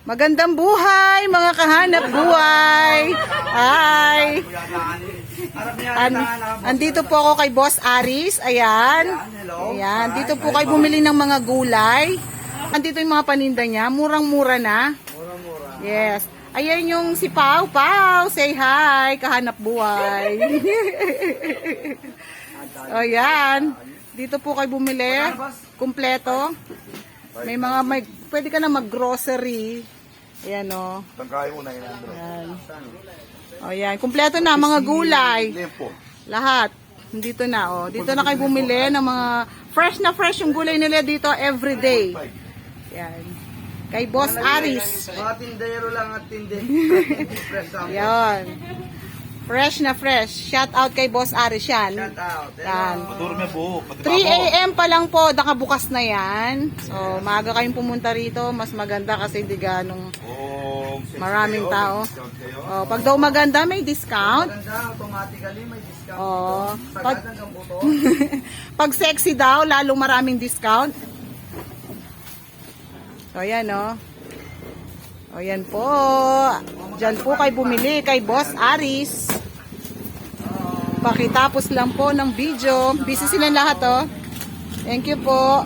Magandang buhay, mga kahanap buhay. Hi. Andito po ako kay Boss Aris. Ayan. Ayan. Dito po kayo bumili ng mga gulay. Andito yung mga paninda niya. Murang-mura na. Yes. Ayan yung si Pau. Pau, say hi. Kahanap buhay. Ayan. Dito po kayo bumili. Kumpleto. Pwede ka na mag-grocery. Ayan o. Ayan. O yan. Kumpleto na mga gulay. Lahat. Dito na o. Dito na kayo bumili ng mga fresh yung gulay nila dito everyday. Ayan. Kay Boss Aris. Mga tindero lang at tindero. Ayan. Fresh na fresh. Shout out kay Boss Aris yan. Shout out. Yan. 3 3 AM pa lang po, nakabukas na yan. So, maaga kayong pumunta rito. Mas maganda kasi hindi ganong maraming tao. Oh, pag daw maganda, may discount. Maganda, automatically may discount. Oh, Pag ang buto. pag sexy daw, lalong maraming discount. So, ayan o. O, yan po. Diyan po kayo bumili kay Boss Aris. Pakitapos lang po ng video. Busy sila lahat o. Thank you po.